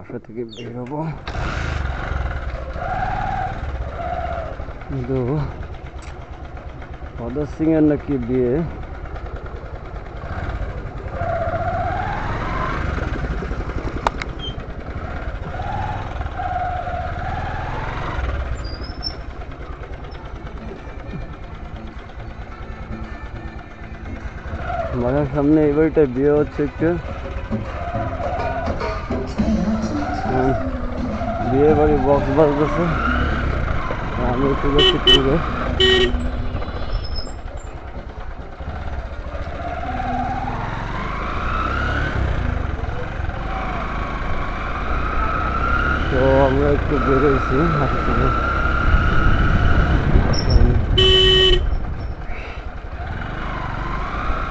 বাসা থেকে বের হবো, কিন্তু ভগৎ সিং এর নাকি বিয়ে। বাসার সামনে এই বাড়িটা বিয়ে হচ্ছে একটু, বিয়ে বাড়ি বক্স বাজতেছে, আমি একটু যাচ্ছি টুরে। তো আমরা একটু বেরোইছি হাঁটতে।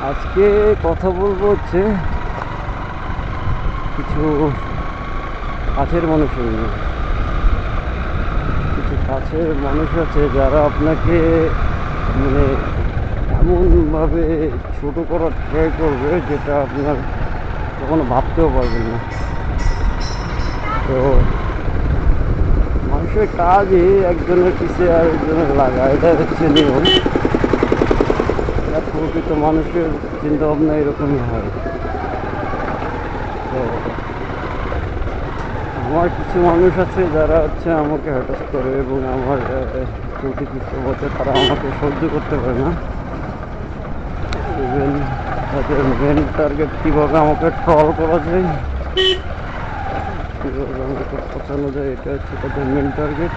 আজকে কথা বলবো হচ্ছে কিছু কাছের মানুষের নিয়ে। কিছু কাছের মানুষ আছে যারা আপনাকে মানে এমনভাবে ছোট করার ট্রাই করবে যেটা আপনার কখনো ভাবতেও পারবেন না। তো মানুষের কাজই একজনের পিছিয়ে আরেকজনের লাগা, এটা হচ্ছে নিয়ম। প্রকৃত মানুষের চিন্তা ভাবনা এরকমই হয়। তো আমার কিছু মানুষ আছে যারা হচ্ছে আমাকে হ্যাটাস করে এবং আমার প্রতি বছর তারা আমাকে সহ্য করতে পারে না। ইভেন তাদের মেন টার্গেট কীভাবে আমাকে ট্রল করা যায়, কীভাবে আমাকে পচানো যায়, এটা হচ্ছে তাদের মেন টার্গেট।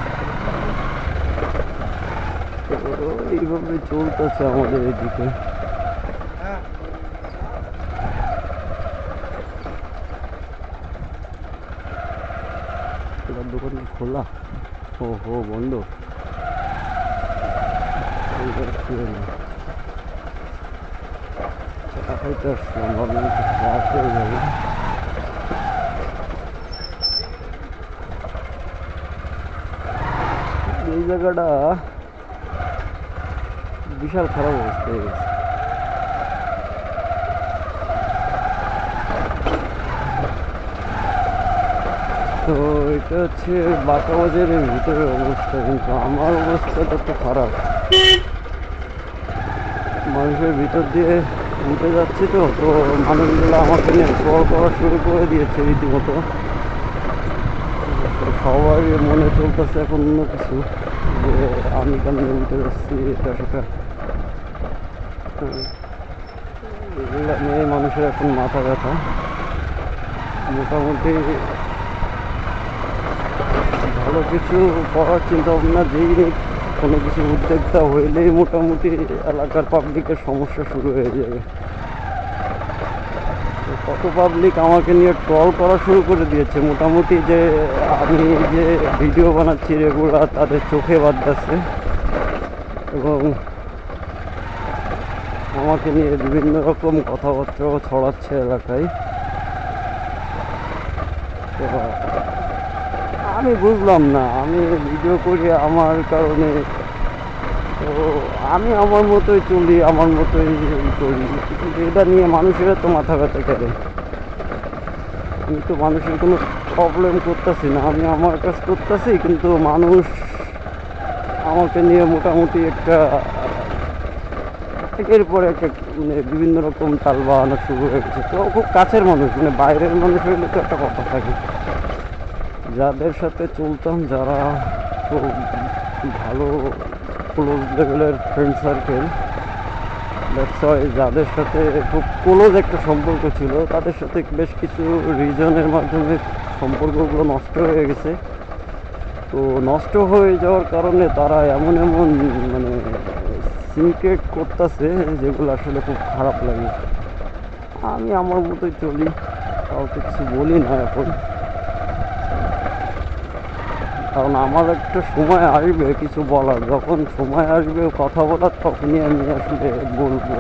তো এইভাবে চলতেছে আমাদের এইদিকে। দোকান খোলা, ও হো বন্ধ, চা খাইতে আসলাম, ভাবলাম চা খেয়ে যাবো। এই জায়গাটা বিশাল খারাপ অবস্থা হয়ে গেছে। তো এটা হচ্ছে বাঁকা বাজারের ভিতরের অবস্থা, কিন্তু আমার অবস্থাটা তো খারাপ। মানুষের ভিতর দিয়ে উঠে যাচ্ছি, তো তো মানুষগুলো আমাকে নিয়ে ট্রল করা শুরু করে দিয়েছে রীতিমতো। সবাই মনে চলতেছে এখন অন্য কিছু, যে আমি কেমন উঠে যাচ্ছি, এটা সেটা। এগুলো নিয়ে মানুষের এখন মাথা ব্যথা। মোটামুটি ভালো কিছু করার চিন্তা ভাবনা যেই কোনো কিছু উদ্যোক্তা হইলেই মোটামুটি এলাকার পাবলিকের সমস্যা শুরু হয়ে যাবে। কত পাবলিক আমাকে নিয়ে ট্রল করা শুরু করে দিয়েছে, মোটামুটি যে আমি যে ভিডিও বানাচ্ছি রেগুলার তাদের চোখে বাদ যাচ্ছে, এবং আমাকে নিয়ে বিভিন্ন রকম কথাবার্তাও ছড়াচ্ছে এলাকায়। তো আমি বুঝলাম না, আমি ভিডিও করি আমার কারণে, তো আমি আমার মতোই চলি, আমার মতোই করি, কিন্তু এটা নিয়ে মানুষেরা তো মাথা ব্যথা করে। আমি তো মানুষের কোনো প্রবলেম করতেছি না, আমি আমার কাজ করতেছি, কিন্তু মানুষ আমাকে নিয়ে মোটামুটি একটা একের পর এক মানে বিভিন্ন রকম তাল বাহানো শুরু হয়ে গেছে। তো খুব কাছের মানুষ, মানে বাইরের মানুষ হইলে তো একটা কথা থাকে, যাদের সাথে চলতাম, যারা খুব ভালো ক্লোজ লেভেলের ফ্রেন্ড সার্কেল, যাদের সাথে খুব ক্লোজ একটা সম্পর্ক ছিল, তাদের সাথে বেশ কিছু রিজনের মাধ্যমে সম্পর্কগুলো নষ্ট হয়ে গেছে। তো নষ্ট হয়ে যাওয়ার কারণে তারা এমন এমন মানে সিনক্রেট করতেছে যেগুলো আসলে খুব খারাপ লাগে। আমি আমার মতোই চলি, কাউকে কিছু বলি না এখন, কারণ আমার একটা সময় আসবে কিছু বলার, যখন সময় আসবে কথা বলার তখনই আমি আসলে বলবো।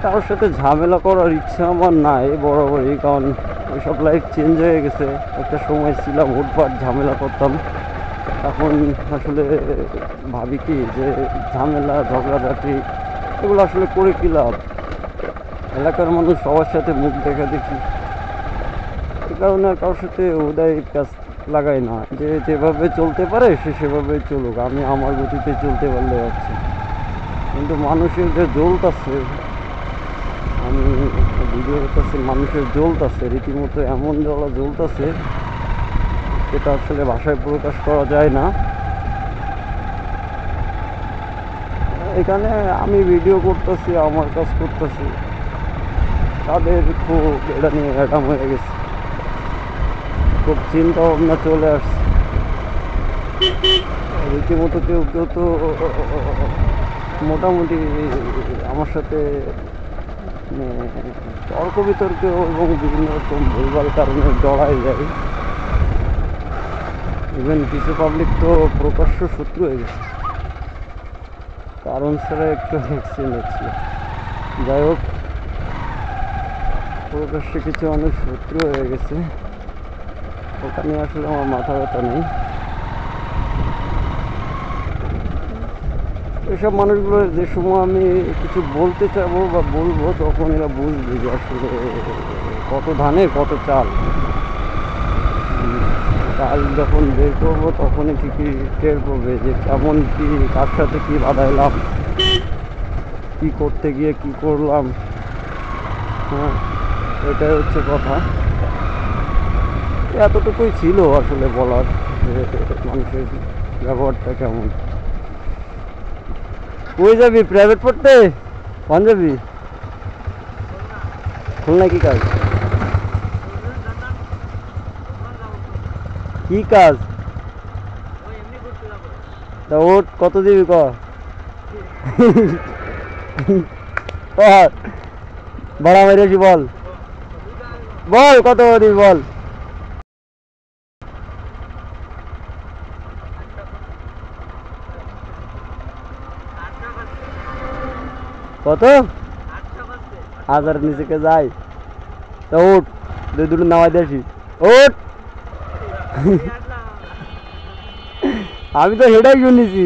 কারোর সাথে ঝামেলা করার ইচ্ছা আমার নাই বরাবরই, কারণ ওইসব লাইফ চেঞ্জ হয়ে গেছে। একটা সময় ছিলাম হুটপাট ঝামেলা করতাম, এখন আসলে ভাবি কি যে ঝামেলা ঝগড়াঝাটি এগুলো আসলে করে কী লাভ। এলাকার মানুষ সবার সাথে মুখ দেখা দেখি, কারণে আর কারোর সাথে উদয় কাজ লাগাই না, যে যেভাবে চলতে পারে সে সেভাবে চলুক, আমি আমার গতিতে চলতে পারলে হচ্ছে। কিন্তু মানুষের যে জ্বলতাছে, আমি ভিডিও করতেছি, মানুষের জ্বলতাছে রীতিমতো, এমন জ্বলা জ্বলতাছে সেটা আসলে ভাষায় প্রকাশ করা যায় না। এখানে আমি ভিডিও করতেছি, আমার কাজ করতেছি, তাদের খুব এটা নিয়ে অ্যাডাম হয়ে গেছে, খুব চিন্তা ভাবনা চলে আসছে রীতিমতো। কেউ কেউ তো মোটামুটি আমার সাথে তর্ক বিতর্ক এবং বিভিন্ন রকম ভুলভাল কারণে জড়াই যায়। ইভেন কিছু পাবলিক তো প্রকাশ্য শত্রু হয়ে গেছে, কারণ ছাড়া একটু অ্যাক্সিডেন্ট হচ্ছিল। যাই হোক, প্রকাশ্যে কিছু অনেক শত্রু হয়ে গেছে, ওখানে আসলে আমার মাথা ব্যথা নেই। এসব মানুষগুলো যে সময় আমি কিছু বলতে চাবো বা বলবো, তখন এরা বুঝবে যে আসলে কত ধানে কত চাল। চাল যখন বের করবো তখনই ঠিকই টের পাবে যে কেমন কি, কার সাথে কি বাধাইলাম, কি করতে গিয়ে কি করলাম। হ্যাঁ, এটাই হচ্ছে কথা। এতটুকুই ছিল আসলে বলার, যে মানুষের ব্যবহারটা কেমন। কই যাবি প্রাইভেট পড়তে? কোন যাবি? খুলনা কি কাজ? কি কাজ? তা ওট কত দিবি ক? ভাড়া মেরেছি বল, বল কত দিবি বল। কত? 1000 নিচে কে যায়? তা ওট, দুই দুটো নামাই দিয়েছি, ওট। আমি তো হেডাই শুনেছি।